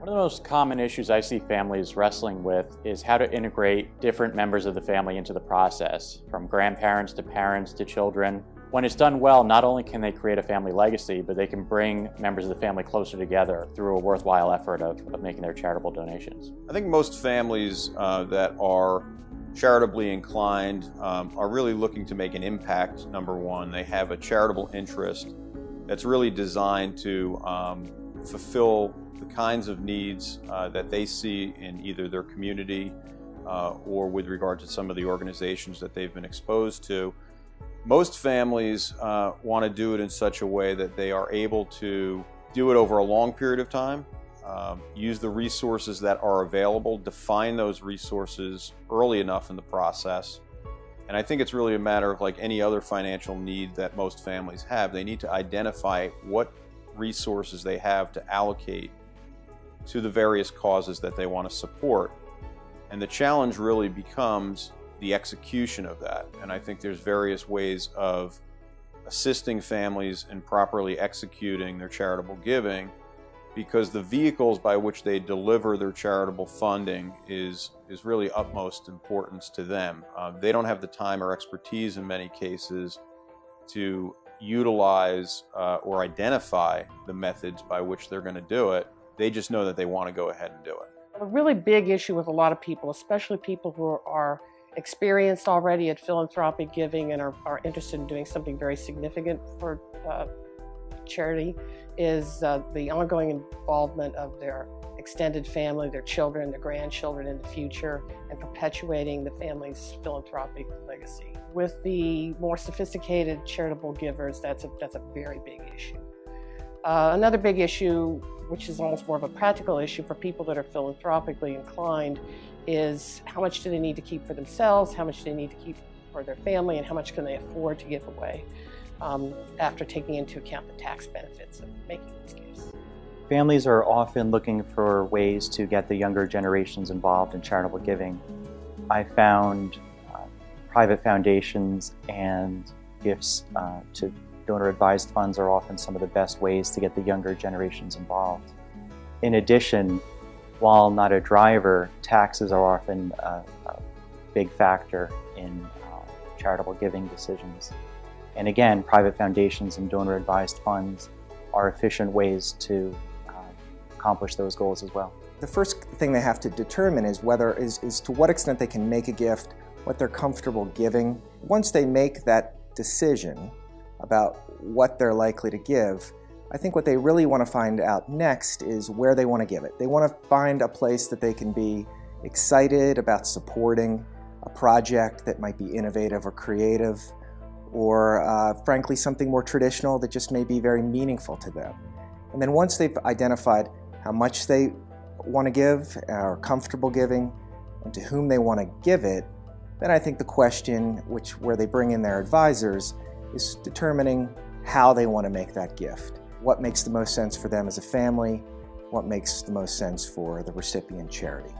One of the most common issues I see families wrestling with is how to integrate different members of the family into the process, from grandparents to parents to children. When it's done well, not only can they create a family legacy, but they can bring members of the family closer together through a worthwhile effort of making their charitable donations. I think most families that are charitably inclined are really looking to make an impact, number one. They have a charitable interest that's really designed to fulfill the kinds of needs that they see in either their community or with regard to some of the organizations that they've been exposed to. Most families want to do it in such a way that they are able to do it over a long period of time, use the resources that are available, define those resources early enough in the process. And I think it's really a matter of, like any other financial need that most families have, they need to identify what resources they have to allocate to the various causes that they want to support. And the challenge really becomes the execution of that. And I think there's various ways of assisting families in properly executing their charitable giving, because the vehicles by which they deliver their charitable funding is really utmost importance to them. They don't have the time or expertise in many cases to utilize or identify the methods by which they're going to do it. They just know that they want to go ahead and do it. A really big issue with a lot of people, especially people who are experienced already at philanthropic giving and are interested in doing something very significant for charity, is the ongoing involvement of their extended family, their children, their grandchildren in the future, and perpetuating the family's philanthropic legacy. With the more sophisticated charitable givers, that's a very big issue. Another big issue, which is almost more of a practical issue for people that are philanthropically inclined, is how much do they need to keep for themselves, how much do they need to keep for their family, and how much can they afford to give away after taking into account the tax benefits of making these gifts. Families are often looking for ways to get the younger generations involved in charitable giving. I found private foundations and gifts to donor-advised funds are often some of the best ways to get the younger generations involved. In addition, while not a driver, taxes are often a big factor in charitable giving decisions. And again, private foundations and donor-advised funds are efficient ways to accomplish those goals as well. The first thing they have to determine is to what extent they can make a gift, what they're comfortable giving. Once they make that decision about what they're likely to give, I think what they really want to find out next is where they want to give it. They want to find a place that they can be excited about supporting a project that might be innovative or creative, or frankly something more traditional that just may be very meaningful to them. And then once they've identified how much they want to give, or comfortable giving, and to whom they want to give it, then I think the question, where they bring in their advisors, is determining how they want to make that gift. What makes the most sense for them as a family? What makes the most sense for the recipient charity?